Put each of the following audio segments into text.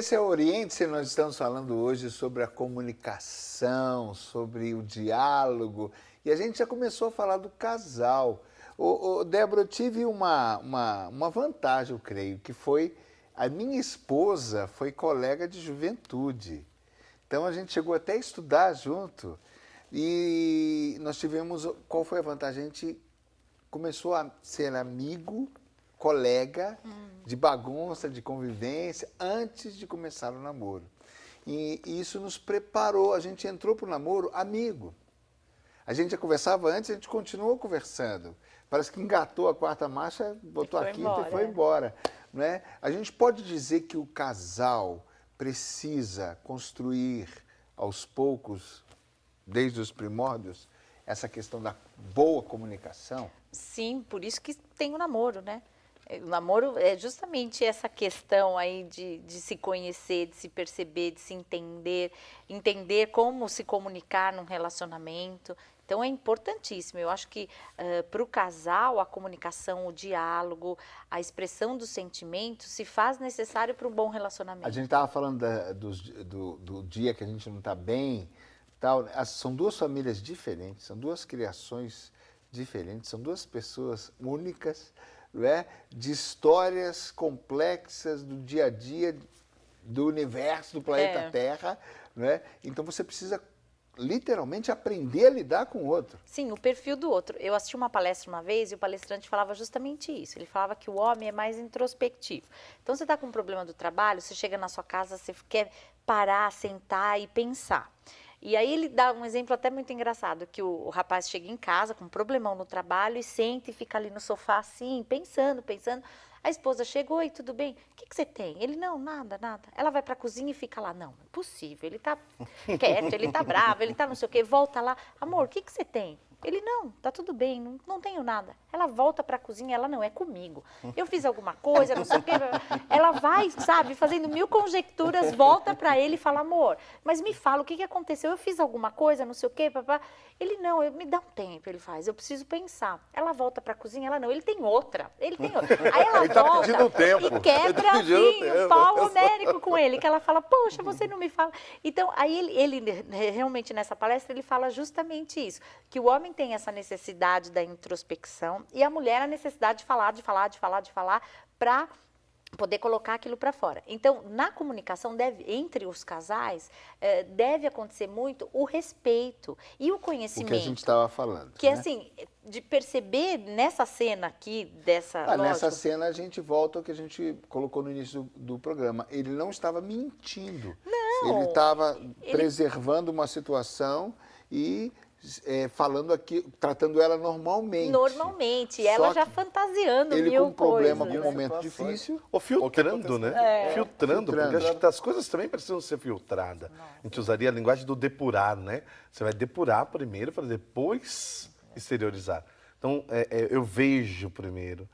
esse é o Oriente-se, nós estamos falando hoje sobre a comunicação, sobre o diálogo, e a gente já começou a falar do casal. Débora, eu tive uma vantagem, eu creio, que foi a minha esposa foi colega de juventude. Então a gente chegou até a estudar junto e nós tivemos, qual foi a vantagem? A gente começou a ser amigo, colega de bagunça, de convivência, antes de começar o namoro. E isso nos preparou, a gente entrou para o namoro amigo. A gente já conversava antes, a gente continuou conversando. Parece que engatou a quarta marcha, botou a quinta e foi embora. Né? A gente pode dizer que o casal precisa construir aos poucos, desde os primórdios, essa questão da boa comunicação? Sim, por isso que tem o namoro, né? O namoro é justamente essa questão aí de se conhecer, de se perceber, de se entender, entender como se comunicar num relacionamento. Então é importantíssimo. Eu acho que para o casal a comunicação, o diálogo, a expressão dos sentimentos se faz necessário para um bom relacionamento. A gente estava falando do dia que a gente não está bem, tal. São duas famílias diferentes, são duas criações diferentes, são duas pessoas únicas, não é? De histórias complexas do dia a dia, do universo, do planeta Terra. Não é? Então você precisa literalmente aprender a lidar com o outro. Sim, o perfil do outro. Eu assisti uma palestra uma vez e o palestrante falava justamente isso. Ele falava que o homem é mais introspectivo. Então você está com um problema do trabalho, você chega na sua casa, você quer parar, sentar e pensar. E aí ele dá um exemplo até muito engraçado, que o rapaz chega em casa com um problemão no trabalho e senta e fica ali no sofá assim, pensando. A esposa chegou, oi, tudo bem? O que você tem? Ele, não, nada. Ela vai para a cozinha e fica lá, não, é possível, ele tá quieto, ele tá bravo, ele tá não sei o quê, volta lá, amor, o que você tem? Ele, não, tá tudo bem, não tenho nada. Ela volta para a cozinha, ela, não, é comigo. Eu fiz alguma coisa, não sei o quê. Ela vai, sabe, fazendo mil conjecturas, volta para ele e fala, amor, mas me fala, o que aconteceu? Eu fiz alguma coisa, não sei o quê, papá. Ele, não, me dá um tempo, ele faz, eu preciso pensar. Ela volta para a cozinha, ela, não, ele tem outra. Aí ela ele tá volta pedindo tempo. e quebra assim, um pau homérico com ele, que ela fala, poxa, você não me fala. Então, aí ele realmente nessa palestra, ele fala justamente isso, que o homem tem essa necessidade da introspecção e a mulher a necessidade de falar para poder colocar aquilo para fora. Então, na comunicação, entre os casais, deve acontecer muito o respeito e o conhecimento. O que a gente estava falando. Que, assim, de perceber nessa cena aqui, nessa cena a gente volta ao que a gente colocou no início do programa. Ele não estava mentindo. Não. Ele estava preservando uma situação e falando aqui, tratando ela normalmente. Normalmente, ela já fantasiando ele mil com um problema, coisas. com um momento difícil. Ou filtrando, né? Filtrando, porque acho que as coisas também precisam ser filtradas. A gente usaria a linguagem do depurar, né? Você vai depurar primeiro para depois exteriorizar. Então, eu vejo primeiro,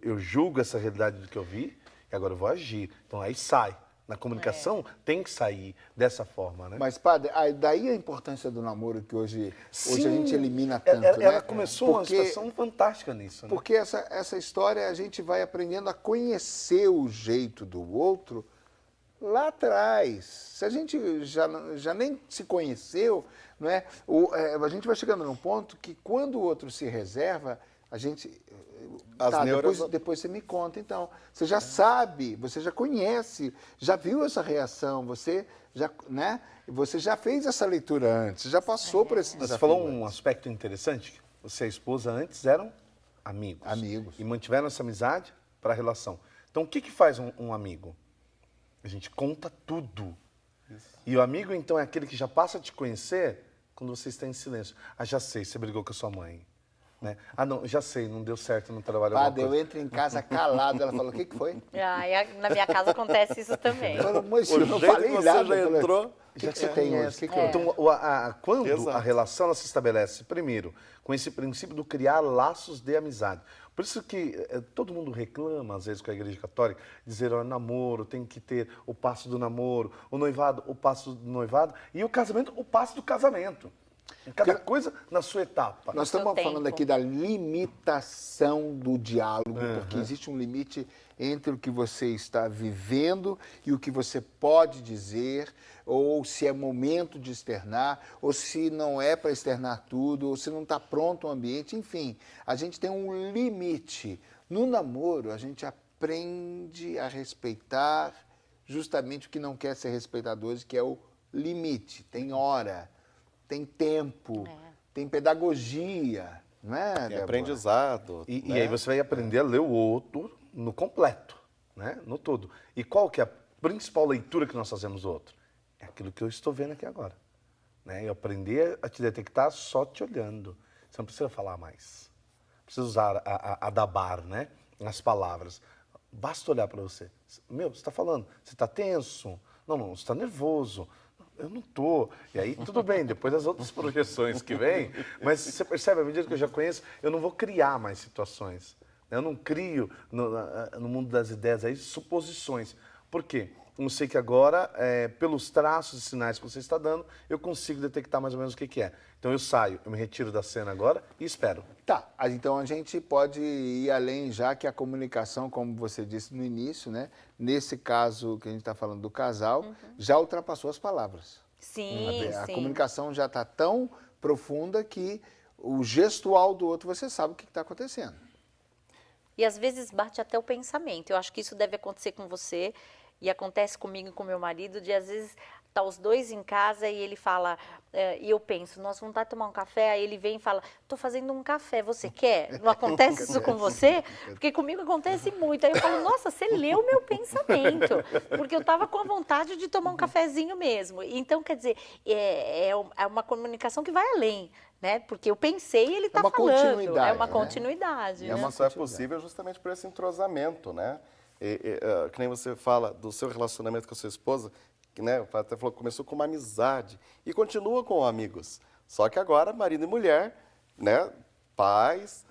eu julgo essa realidade do que eu vi e agora eu vou agir. Então, aí sai. Na comunicação tem que sair dessa forma, né? Mas, padre, daí a importância do namoro que hoje a gente elimina tanto, ela né? começou uma situação fantástica nisso, né? Porque essa história a gente vai aprendendo a conhecer o jeito do outro lá atrás. Se a gente já nem se conheceu, não é? A gente vai chegando num ponto que quando o outro se reserva, a gente... depois você me conta, então. Você já sabe, você já conhece, já viu essa reação, você já fez essa leitura antes, já passou por esse desafio. Você falou um aspecto interessante. Você e a esposa antes eram amigos. Amigos. E mantiveram essa amizade para a relação. Então, o que faz um amigo? A gente conta tudo. Isso. E o amigo, então, é aquele que já passa a te conhecer quando você está em silêncio. Ah, já sei, você brigou com a sua mãe. Né? Ah, não, já sei, não deu certo no trabalho. Padre, eu entro em casa calado, ela falou, o que foi? Na minha casa acontece isso também. Eu falo, mas eu não falei nada. Você já entrou. O que você tem hoje? Então, quando a relação ela se estabelece, primeiro, com esse princípio do criar laços de amizade. Por isso que todo mundo reclama, às vezes, com a Igreja Católica, dizer, namoro, tem que ter o passo do namoro, o noivado, o passo do noivado, e o casamento, o passo do casamento. Cada coisa na sua etapa. Nós estamos falando aqui da limitação do diálogo, porque existe um limite entre o que você está vivendo e o que você pode dizer, ou se é momento de externar, ou se não é para externar tudo, ou se não está pronto o ambiente, enfim, a gente tem um limite. No namoro, a gente aprende a respeitar justamente o que não quer ser respeitado hoje, que é o limite. Tem hora, tem tempo, tem pedagogia, não é, Tem Débora? aprendizado. E né? aí você vai aprender a ler o outro no completo, né? No todo. E qual que é a principal leitura que nós fazemos do outro? É aquilo que eu estou vendo aqui agora. Né? Eu aprender a te detectar só te olhando. Você não precisa falar mais. Precisa usar a dabar, né? As palavras. Basta olhar para você. Meu, você está falando, você está tenso? Não, você está nervoso. Eu não tô. E aí, tudo bem, depois das outras projeções que vêm, mas você percebe, à medida que eu já conheço, eu não vou criar mais situações. Eu não crio, no mundo das ideias, aí, suposições. Por quê? Eu sei que agora, pelos traços e sinais que você está dando, eu consigo detectar mais ou menos o que é. Então, eu saio, eu me retiro da cena agora e espero. Tá, então a gente pode ir além, já que a comunicação, como você disse no início, né? Nesse caso que a gente está falando do casal, já ultrapassou as palavras. Sim, A sim. comunicação já está tão profunda que o gestual do outro você sabe o que está acontecendo. E às vezes bate até o pensamento. Eu acho que isso deve acontecer com você e acontece comigo e com meu marido, de às vezes tá os dois em casa e ele fala, e eu penso, nós vamos tomar um café, aí ele vem e fala, tô fazendo um café, você quer? Não acontece isso com você? Porque comigo acontece muito. Aí eu falo, nossa, você leu o meu pensamento, porque eu estava com a vontade de tomar um cafezinho mesmo. Então, quer dizer, é uma comunicação que vai além, né? Porque eu pensei e ele está falando. Continuidade, é uma né? continuidade. É né? uma Isso é possível justamente por esse entrosamento, né? Que nem você fala do seu relacionamento com a sua esposa, que, né, o Fábio até falou que começou com uma amizade e continua com amigos. Só que agora, marido e mulher, né, pais,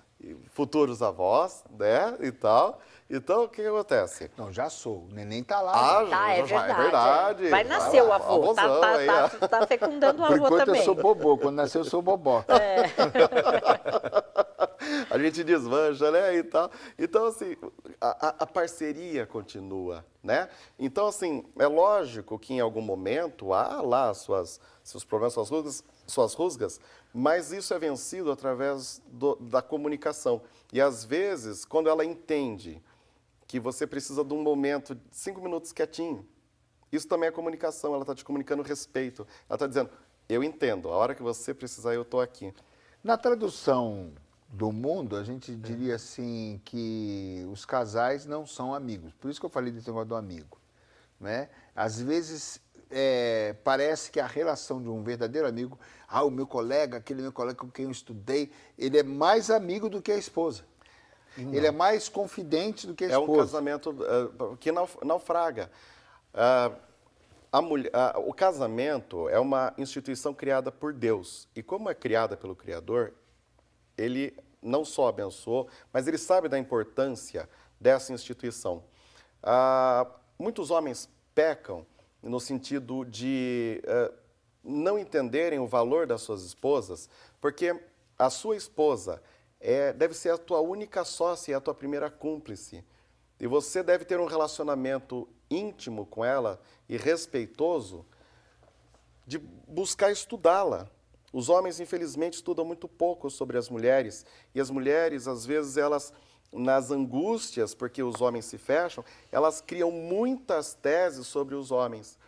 futuros avós, né, e tal. Então, o que acontece? Não, já sou. O neném tá lá. Ah, já. Tá, é já verdade. é verdade. Vai nascer o avô. Avôzão aí, ó. Tá fecundando o Por avô enquanto também. eu sou bobô. Quando nascer eu sou bobó. A gente desmancha, né, e tal. Então, assim, a parceria continua, né? Então, assim, é lógico que em algum momento há lá seus problemas, suas rusgas, mas isso é vencido através da comunicação. E, às vezes, quando ela entende que você precisa de um momento, 5 minutos quietinho, isso também é comunicação, ela está te comunicando respeito. Ela está dizendo, eu entendo, a hora que você precisar, eu estou aqui. Na tradução do mundo, a gente diria assim que os casais não são amigos. Por isso que eu falei desse negócio do amigo. Né? Às vezes, parece que a relação de um verdadeiro amigo, o meu colega, aquele meu colega com quem eu estudei, ele é mais amigo do que a esposa. Ele é mais confidente do que a esposa. É um casamento que naufraga. O casamento é uma instituição criada por Deus. E como é criada pelo Criador, ele não só abençoou, mas ele sabe da importância dessa instituição. Muitos homens pecam no sentido de não entenderem o valor das suas esposas, porque a sua esposa deve ser a tua única sócia e a tua primeira cúmplice. E você deve ter um relacionamento íntimo com ela e respeitoso de buscar estudá-la. Os homens, infelizmente, estudam muito pouco sobre as mulheres. E as mulheres, às vezes, elas, nas angústias, porque os homens se fecham, elas criam muitas teses sobre os homens.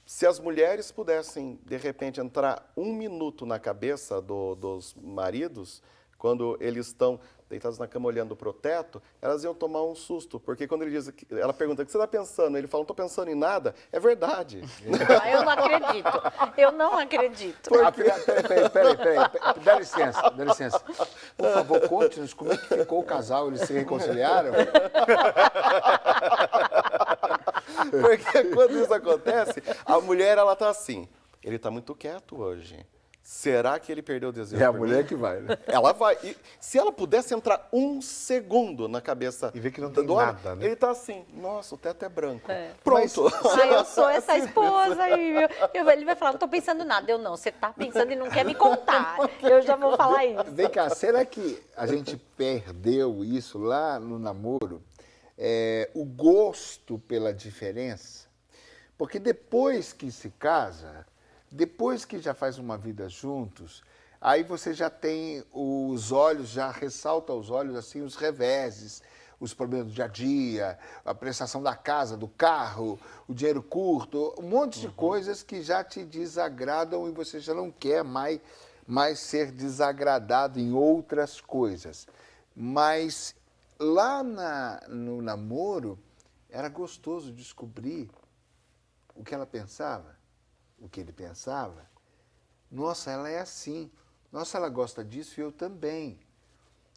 Se as mulheres pudessem, de repente, entrar 1 minuto na cabeça dos maridos, quando eles estão deitados na cama olhando para o teto, elas iam tomar um susto, porque quando ela pergunta, o que você está pensando? Ele fala, não estou pensando em nada, é verdade. Eu não acredito, eu não acredito. Peraí, dá licença. Por favor, conte-nos como é que ficou o casal, eles se reconciliaram? Porque quando isso acontece, a mulher, ela está assim, ele está muito quieto hoje. será que ele perdeu o desejo É a por mulher mim? que vai, né? Ela vai. E se ela pudesse entrar um segundo na cabeça E ver que não tem do homem, nada, né? ele tá assim, nossa, o teto é branco. É. Pronto. Eu sou essa esposa aí, viu? Ele vai falar, não tô pensando nada. Eu não, você tá pensando e não quer me contar. Eu já vou falar isso. Vem cá, será que a gente perdeu isso lá no namoro? O gosto pela diferença? Porque depois que se casa, depois que já faz uma vida juntos, aí você já tem os olhos, já ressalta aos olhos assim os reveses, os problemas do dia a dia, a prestação da casa, do carro, o dinheiro curto, um monte de coisas que já te desagradam e você já não quer mais ser desagradado em outras coisas. Mas lá no namoro, era gostoso descobrir o que ela pensava, o que ele pensava. Nossa, ela é assim. Nossa, ela gosta disso e eu também.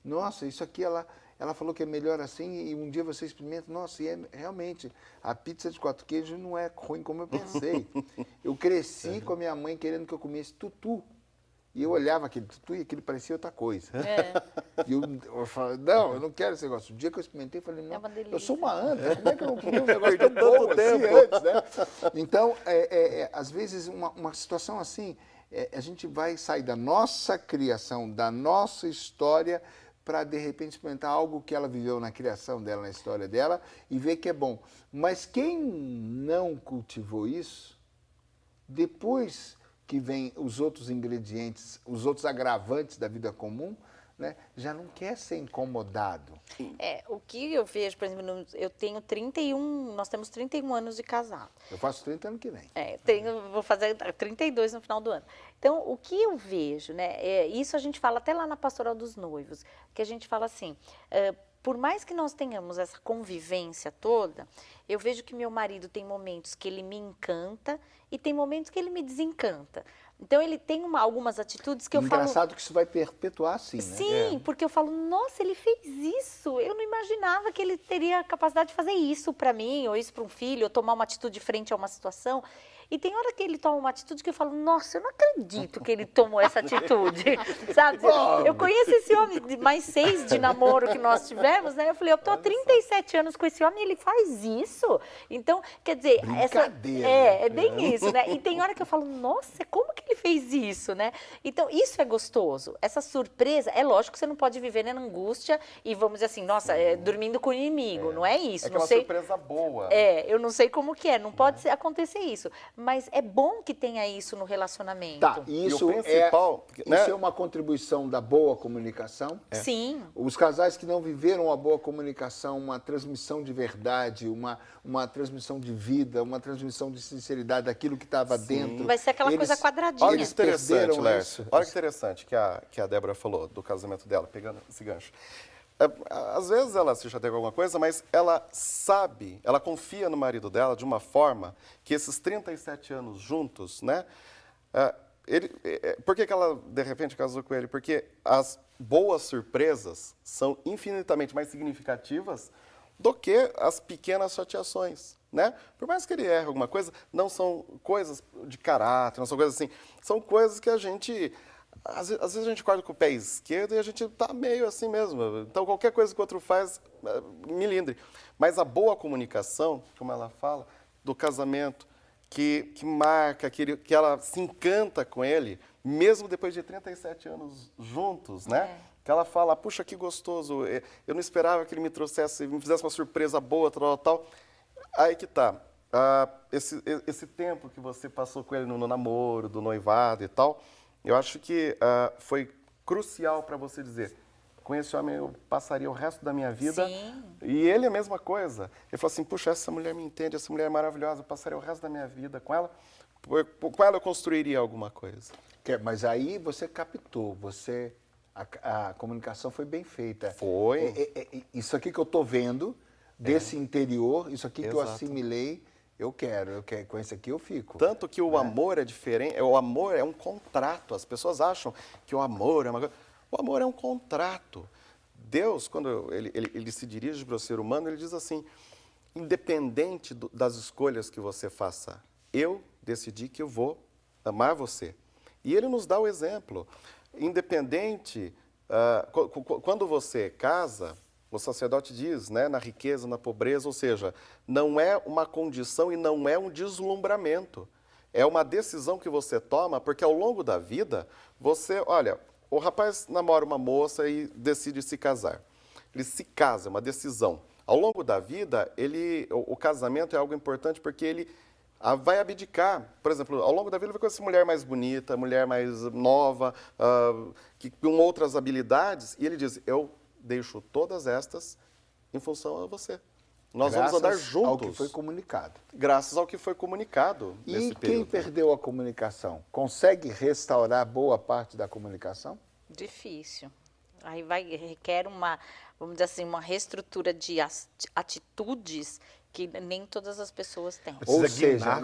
Nossa, isso aqui ela falou que é melhor assim e um dia você experimenta. Nossa, e realmente, a pizza de 4 queijos não é ruim como eu pensei. Eu cresci com a minha mãe querendo que eu comesse tutu. E eu olhava aquele tutu e aquilo parecia outra coisa. E eu falava, não, eu não quero esse negócio. O dia que eu experimentei, eu falei, não, eu sou uma anta, como é que eu não comi um negócio tão bom assim antes, né? Então, às vezes, uma situação assim, a gente vai sair da nossa criação, da nossa história, para, de repente, experimentar algo que ela viveu na criação dela, na história dela, e ver que é bom. Mas quem não cultivou isso, depois que vem os outros ingredientes, os outros agravantes da vida comum, né, já não quer ser incomodado. O que eu vejo, por exemplo, eu tenho 31, nós temos 31 anos de casado. Eu faço 30 anos que vem. Vou fazer 32 no final do ano. Então, o que eu vejo, né, isso a gente fala até lá na Pastoral dos Noivos, que a gente fala assim, por mais que nós tenhamos essa convivência toda, eu vejo que meu marido tem momentos que ele me encanta e tem momentos que ele me desencanta. Então, ele tem algumas atitudes que eu falo... Engraçado que isso vai perpetuar assim, né? Sim, porque eu falo, nossa, ele fez isso. Eu não imaginava que ele teria a capacidade de fazer isso para mim, ou isso para um filho, ou tomar uma atitude frente a uma situação. E tem hora que ele toma uma atitude que eu falo, nossa, eu não acredito que ele tomou essa atitude, sabe? Eu conheço esse homem de mais 6 de namoro que nós tivemos, né? Eu falei, eu tô há 37 anos com esse homem e ele faz isso. Então, quer dizer, é bem isso, né? E tem hora que eu falo, nossa, como que ele fez isso, né? Então, isso é gostoso. Essa surpresa, é lógico que você não pode viver na angústia e vamos dizer assim, nossa, dormindo com o inimigo, não é isso. É aquela surpresa boa. Eu não sei como que é, não pode acontecer isso. Mas é bom que tenha isso no relacionamento. Tá, isso é uma contribuição da boa comunicação? Sim. Os casais que não viveram a boa comunicação, uma transmissão de verdade, uma transmissão de vida, uma transmissão de sinceridade daquilo que estava dentro. Vai ser aquela coisa quadradinha. Olha que interessante, Lércio. Olha que interessante que a Débora falou do casamento dela, pegando esse gancho. Às vezes ela se chateia com alguma coisa, mas ela sabe, ela confia no marido dela de uma forma que esses 37 anos juntos, né? Por que ela, de repente, casou com ele? Porque as boas surpresas são infinitamente mais significativas do que as pequenas chateações, né? Por mais que ele erre alguma coisa, não são coisas de caráter, não são coisas assim, são coisas que a gente... Às vezes a gente acorda com o pé esquerdo e a gente tá meio assim mesmo. Então, qualquer coisa que o outro faz, milindre. Mas a boa comunicação, como ela fala, do casamento, que marca, que ela se encanta com ele, mesmo depois de 37 anos juntos, né? Que ela fala, puxa, que gostoso, eu não esperava que ele me fizesse uma surpresa boa, tal. Aí que tá. Esse tempo que você passou com ele no namoro, do noivado e tal... Eu acho que foi crucial para você dizer, com esse homem eu passaria o resto da minha vida. Sim. E ele a mesma coisa. Ele falou assim, puxa, essa mulher me entende, essa mulher é maravilhosa, eu passaria o resto da minha vida com ela. Com ela eu construiria alguma coisa. Mas aí você captou, a comunicação foi bem feita. Foi. Isso aqui que eu estou vendo, desse interior, isso aqui que eu assimilei, eu quero, com esse aqui eu fico. Tanto que o amor é diferente, o amor é um contrato. As pessoas acham que o amor é uma coisa... O amor é um contrato. Deus, quando ele se dirige para o ser humano, ele diz assim, independente das escolhas que você faça, eu decidi que eu vou amar você. E ele nos dá o exemplo. Independente, quando você casa, o sacerdote diz, né, na riqueza, na pobreza, ou seja, não é uma condição e não é um deslumbramento. É uma decisão que você toma, porque ao longo da vida, olha, o rapaz namora uma moça e decide se casar. Ele se casa, é uma decisão. Ao longo da vida, o casamento é algo importante porque ele vai abdicar. Por exemplo, ao longo da vida ele vai conhecer mulher mais bonita, mulher mais nova, com outras habilidades, e ele diz, eu deixo todas estas em função a você. Nós vamos andar juntos. Ao que foi comunicado. Graças ao que foi comunicado nesse período. E quem perdeu a comunicação, consegue restaurar boa parte da comunicação? Difícil. Aí requer vamos dizer assim, uma reestrutura de atitudes que nem todas as pessoas têm. Ou seja,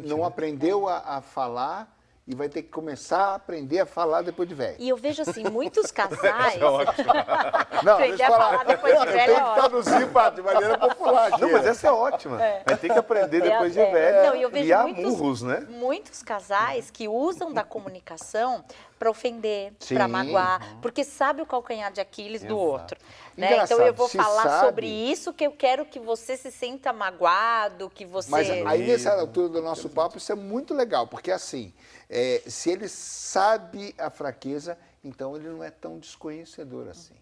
não aprendeu a falar e vai ter que começar a aprender a falar depois de velho. E eu vejo assim, muitos casais... Não, aprender a falar depois de velho tem que traduzir de maneira popular. Não, mas essa é ótima. Vai ter que aprender depois de velho. Não, e eu vejo murros, né? Muitos casais que usam da comunicação para ofender, para magoar, porque sabe o calcanhar de Aquiles do outro. Né? Então eu vou falar sobre isso, que eu quero que você se sinta magoado, que você... Mas aí nessa altura do nosso papo isso é muito legal, porque assim, se ele sabe a fraqueza, então ele não é tão desconhecedor assim.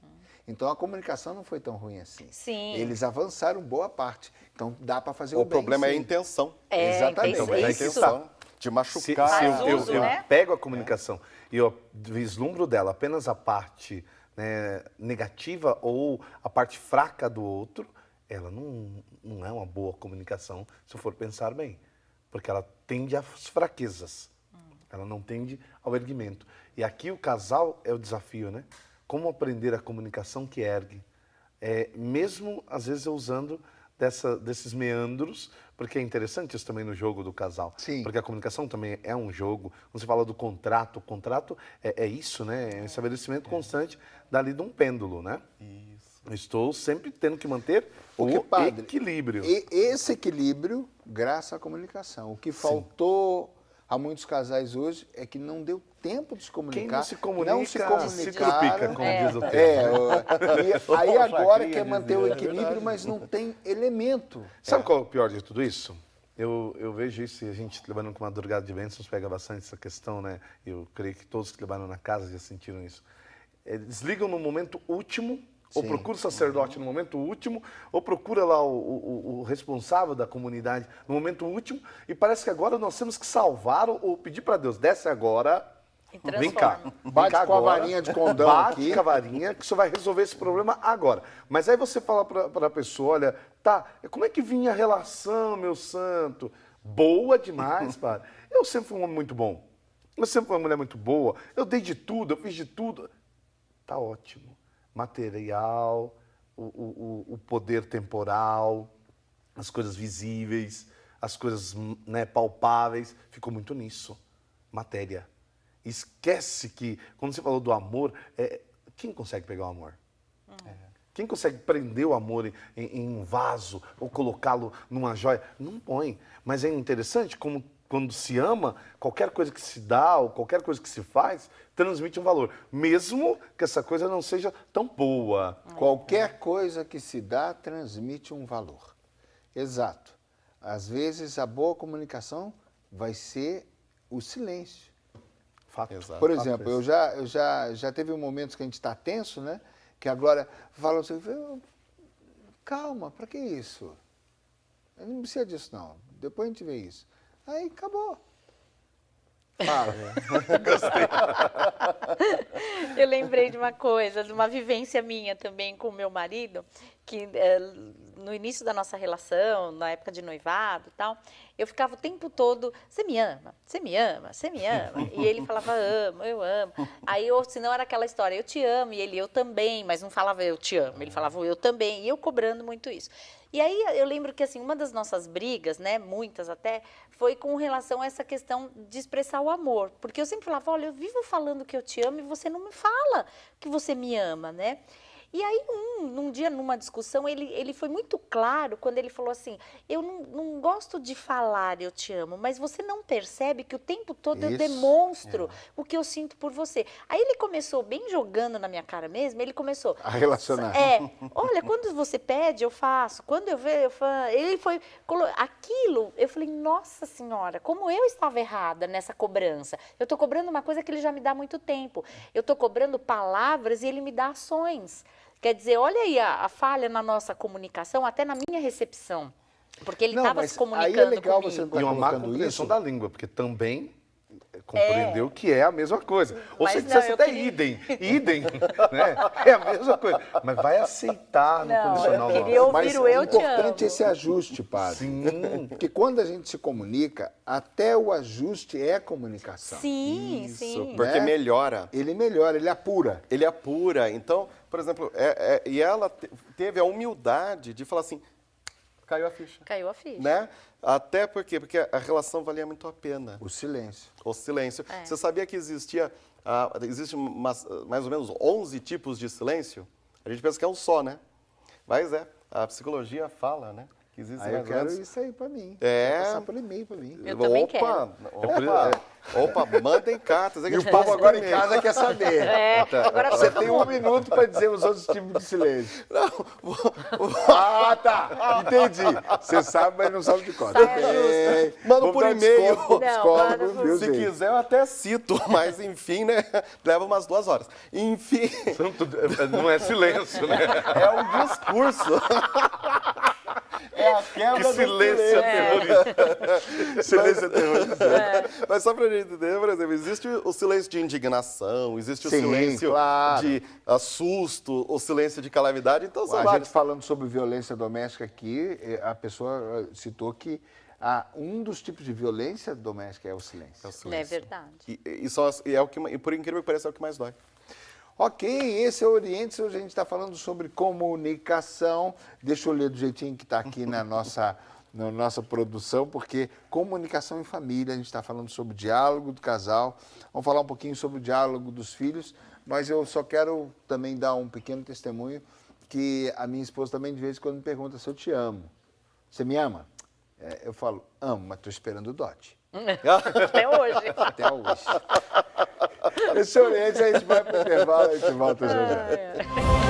Então a comunicação não foi tão ruim assim. Sim. Eles avançaram boa parte. Então dá para fazer o bem. O problema é a intenção. Exatamente. Então, mas a intenção de machucar. Se eu pego a comunicação e eu vislumbro dela apenas a parte, né, negativa ou a parte fraca do outro, ela não é uma boa comunicação, se eu for pensar bem. Porque ela tende às fraquezas. Ela não tende ao erguimento. E aqui o casal é o desafio, né? Como aprender a comunicação que ergue. Mesmo, às vezes, eu usando desses meandros, porque é interessante isso também no jogo do casal. Sim. Porque a comunicação também é um jogo. Quando você fala do contrato, o contrato é isso, né? É um estabelecimento constante dali de um pêndulo, né? Isso. Eu estou sempre tendo que manter o equilíbrio. E esse equilíbrio, graças à comunicação. O que faltou a muitos casais hoje é que não deu tempo de se comunicar. Quem não se comunica, se trupica, como diz o termo. Aí agora quer manter o equilíbrio, mas não tem elemento. Sabe qual é o pior de tudo isso? Eu vejo isso, e a gente trabalhando com Madrugada de Bênçãos pega bastante essa questão, né? Eu creio que todos que trabalham na casa já sentiram isso. Eles ligam no momento último, ou procura o sacerdote no momento último, ou procura lá o responsável da comunidade no momento último, e parece que agora nós temos que salvar ou pedir para Deus, desce agora, vem cá. Bate com a varinha de condão aqui. Bate com a varinha, que isso vai resolver esse problema agora. Mas aí você fala para a pessoa, olha, tá, como é que vinha a relação, meu santo? Boa demais, padre. Eu sempre fui um homem muito bom. Eu sempre fui uma mulher muito boa. Eu dei de tudo, eu fiz de tudo. Tá ótimo. Material, o poder temporal, as coisas visíveis, as coisas, né, palpáveis, ficou muito nisso. Matéria. Esquece que, quando você falou do amor, quem consegue pegar o amor? Quem consegue prender o amor em um vaso ou colocá-lo numa joia? Não põe. Mas é interessante como quando se ama, qualquer coisa que se dá ou qualquer coisa que se faz, transmite um valor. Mesmo que essa coisa não seja tão boa. Qualquer coisa que se dá, transmite um valor. Exato. Às vezes, a boa comunicação vai ser o silêncio. Fato. Exato. Por exemplo, eu já teve momentos que a gente está tenso, né? Que agora fala assim, calma, para que isso? Não precisa disso, não. Depois a gente vê isso. Aí acabou. Fala. Gostei. Eu lembrei de uma coisa, de uma vivência minha também com o meu marido, que no início da nossa relação, na época de noivado e tal, eu ficava o tempo todo, você me ama, você me ama, você me ama. E ele falava, amo, eu amo. Aí, senão era aquela história, eu te amo, e ele, eu também, mas não falava eu te amo, ele falava eu também, e eu cobrando muito isso. E aí eu lembro que assim, uma das nossas brigas, né, muitas até, foi com relação a essa questão de expressar o amor. Porque eu sempre falava, olha, eu vivo falando que eu te amo e você não me fala que você me ama, né? E aí, num dia, numa discussão, ele foi muito claro quando ele falou assim, eu não gosto de falar eu te amo, mas você não percebe que o tempo todo eu demonstro o que eu sinto por você. Aí ele começou, bem jogando na minha cara mesmo, ele começou... A relacionar. Olha, quando você pede, eu faço. Quando eu vejo, eu faço. Ele foi... Aquilo, eu falei, nossa senhora, como eu estava errada nessa cobrança. Eu estou cobrando uma coisa que ele já me dá há muito tempo. Eu estou cobrando palavras e ele me dá ações. Quer dizer, olha aí a falha na nossa comunicação, até na minha recepção. Porque ele estava se comunicando aí é legal comigo. você não tá E uma má colocando compreensão isso. da língua, porque também compreendeu que é a mesma coisa. Ou Mas se não, dissesse eu até queria- idem, né? É a mesma coisa. Mas vai aceitar no Não, condicional eu queria nosso. ouvir Mas o é eu te importante amo. esse ajuste, padre. Sim. Porque quando a gente se comunica, até o ajuste é comunicação. Sim, Isso, sim. porque Né? melhora. Ele melhora, ele apura. Ele apura. Então, por exemplo, e ela teve a humildade de falar assim, caiu a ficha. Caiu a ficha. Né? Até porque a relação valia muito a pena. O silêncio. O silêncio. É. Você sabia que existe mais ou menos 11 tipos de silêncio? A gente pensa que é um só, né? Mas a psicologia fala, né? Que existe Aí eu mais ou quero menos... isso aí pra mim. É. Quero passar por e-mail pra mim. Eu também Opa, mandem cartas. E o povo agora em casa quer saber. Agora Você todo tem mundo. 1 minuto para dizer os outros tipos de silêncio. Não, Ah, tá. Entendi. Você sabe, mas não sabe de cor. Saia Bem, Manda vamos por dar e-mail. desconto pro Não, psicólogo, manda por- viu, se gente? quiser eu até cito, mas enfim, né? Leva umas 2 horas. Enfim, Não é silêncio, né? é um discurso. É a quebra Que do silêncio aterrorizante. Silêncio aterrorizante. Mas só pra gente entender, por exemplo, existe o silêncio de indignação, existe o Sim, silêncio claro. de susto, o silêncio de calamidade, então são A vários. gente falando sobre violência doméstica aqui, a pessoa citou que um dos tipos de violência doméstica é o silêncio. É o silêncio. É verdade. E é o que, e por incrível que pareça, é o que mais dói. Ok, esse é o Oriente, hoje a gente está falando sobre comunicação. Deixa eu ler do jeitinho que está aqui na nossa produção, porque comunicação em família, a gente está falando sobre o diálogo do casal, vamos falar um pouquinho sobre o diálogo dos filhos, mas eu só quero também dar um pequeno testemunho, que a minha esposa também de vez em quando me pergunta se eu te amo. Você me ama? Eu falo, amo, mas estou esperando o dote. Até hoje. Até hoje. Esse é o Oriente, a gente vai para o intervalo e a gente volta já já. É.